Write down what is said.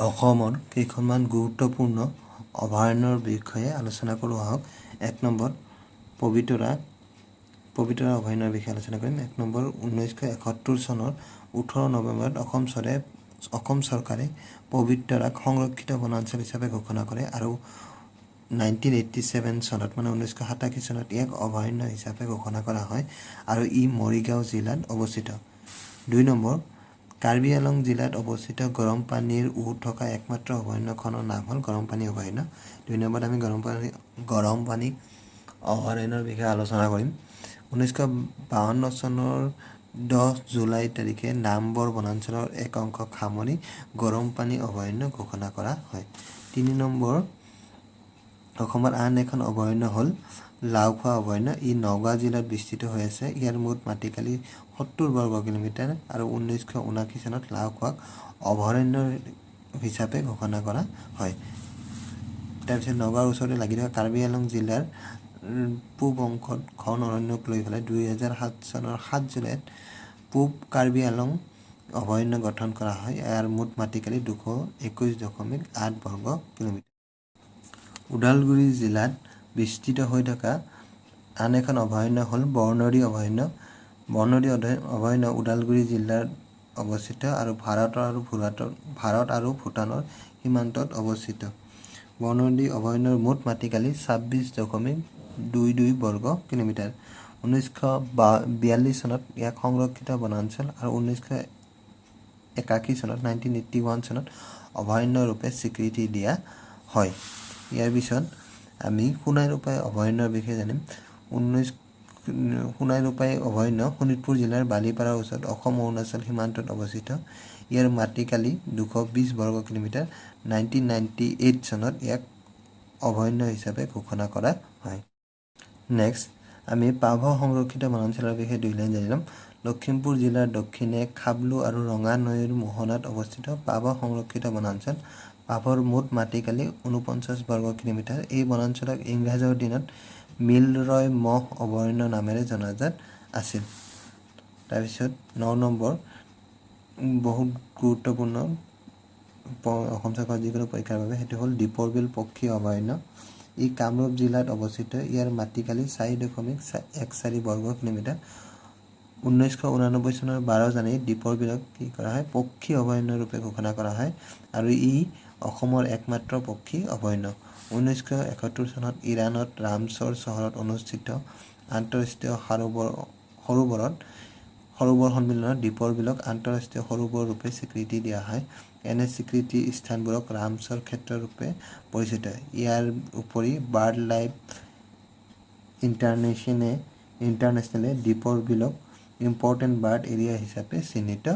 অসমৰ কেইখনমান গুৰুত্বপূৰ্ণ অভয়াৰণ্যৰ বিষয়ে আলোচনা কৰোঁ আহক। 1 নম্বৰ পবিতৰা অভয়াৰণ্যৰ বিষয়ে আলোচনা কৰিম। 1 নম্বৰ 1971 চনৰ 18 নৱেম্বৰত অসম চৰকাৰে পবিতৰাক সংৰক্ষিত বনাঞ্চল হিচাপে ঘোষণা কৰে আৰু 1987 চনত 1987 চনত ইয়াক অভয়াৰণ্য হিচাপে ঘোষণা কৰা হয় আৰু ই মৰিগাঁও জিলাত অৱস্থিত। 2 নম্বৰ কাৰ্বি আংলং জিলাত অৱস্থিত গৰম পানীৰ উঁহ থকা একমাত্ৰ অভয়াৰণ্যখনৰ নাম হ'ল গৰম পানী অভয়াৰণ্য। 2 নম্বৰত আমি গৰম পানী অভয়াৰণ্যৰ বিষয়ে আলোচনা কৰিম। 1952 চনৰ 10 জুলাই তাৰিখে নামবৰ বনাঞ্চলৰ এক অংশক সামৰি গৰম পানী অভয়াৰণ্য ঘোষণা কৰা হয়। 3 নম্বৰ অসমৰ আন এখন অভয়াৰণ্য হ'ল লাওখোৱা অভয়াৰণ্য। ই নগাঁও জিলাত বিস্তৃত হৈ আছে। ইয়াৰ মুঠ মাটিকালি 70 বৰ্গ কিলোমিটাৰ আৰু 1979 চনত লাওখোৱাক অভয়াৰণ্য হিচাপে ঘোষণা কৰা হয়। তাৰপিছত নগাঁৱৰ ওচৰতে লাগি থকা কাৰ্বি আংলং জিলাৰ পূব অংশত ঘন অৰণ্যক লৈ পেলাই 2007 চনৰ 7 জুলাইত পূব কাৰ্বি আংলং অভয়াৰণ্য গঠন কৰা হয়। ইয়াৰ মুঠ মাটিকালি 221.8 বৰ্গ কিলোমিটাৰ। ওদালগুৰি জিলাত বিস্তৃত হৈ থকা আন এখন অভয়াৰণ্য হ'ল বৰনদী অভয়াৰণ্য। বৰনদী অভয়াৰণ্য ওদালগুৰি জিলাত অৱস্থিত আৰু ভাৰত আৰু ভূটানৰ সীমান্তত অৱস্থিত। বৰনদী অভয়াৰণ্যৰ মুঠ মাটিকালি 26.22 বৰ্গ কিলোমিটাৰ। 1942 চনত ইয়াক সংৰক্ষিত বনাঞ্চল আৰু 1981 চনত 1981 চনত অভয়াৰণ্য ৰূপে স্বীকৃতি দিয়া হয়। ইয়াৰ পিছত আমি সোণাই ৰূপাই অভয়াৰণ্যৰ বিষয়ে জানিম। সোণাই ৰূপাই অভয়াৰণ্য শোণিতপুৰ জিলাৰ বালিপাৰাৰ ওচৰত অসম-অৰুণাচল সীমান্তত অৱস্থিত। ইয়াৰ মাটিকালি 220 বৰ্গ কিলোমিটাৰ। 1998 চনত ইয়াক অভয়াৰণ্য হিচাপে ঘোষণা কৰা হয়। নেক্সট আমি পাভ সংৰক্ষিত বনাঞ্চলৰ বিষয়ে 2 লাইন জানি ল'ম। লখিমপুৰ জিলাৰ দক্ষিণে খাবলু আৰু ৰঙা নৈৰ মোহনাত অৱস্থিত পাভ সংৰক্ষিত বনাঞ্চল। পাভৰ মুঠ মাটিকালি 49 বৰ্গ কিলোমিটাৰ। এই বনাঞ্চলক ইংৰাজৰ দিনত মিলৰয় মহ অভয়াৰণ্য নামেৰে জনাজাত আছিল। তাৰপিছত 9 নম্বৰ বহুত গুৰুত্বপূৰ্ণ অসম চৰকাৰৰ যিকোনো পৰীক্ষাৰ বাবে সেইটো হ'ল দীপৰ বিল পক্ষী অভয়াৰণ্য। ই কামৰূপ জিলাত অৱস্থিত। ইয়াৰ মাটিকালি 4.14 বৰ্গ কিলোমিটাৰ। 1989 চনৰ 12 জানুৱাৰীত দীপৰ বিলক কি কৰা হয় পক্ষী অভয়াৰণ্য ৰূপে ঘোষণা কৰা হয় আৰু ই অসমৰ একমাত্ৰ পক্ষী অভয়াৰণ্য। 1971 চনত ইৰাণত ৰামছৰ চহৰত অনুষ্ঠিত আন্তঃৰাষ্ট্ৰীয় সৰোবৰ সন্মিলনত দীপৰ বিলক আন্তঃৰাষ্ট্ৰীয় সৰোবৰ ৰূপে স্বীকৃতি দিয়া হয়। এনে স্বীকৃতি স্থানবোৰক ৰামছৰ ক্ষেত্ৰ ৰূপে পৰিচিত। ইয়াৰ উপৰি বাৰ্ড লাইফ ইণ্টাৰনেশ্যনেলে দীপৰ বিলক ইম্পৰ্টেণ্ট বাৰ্ড এৰিয়া হিচাপে চিহ্নিত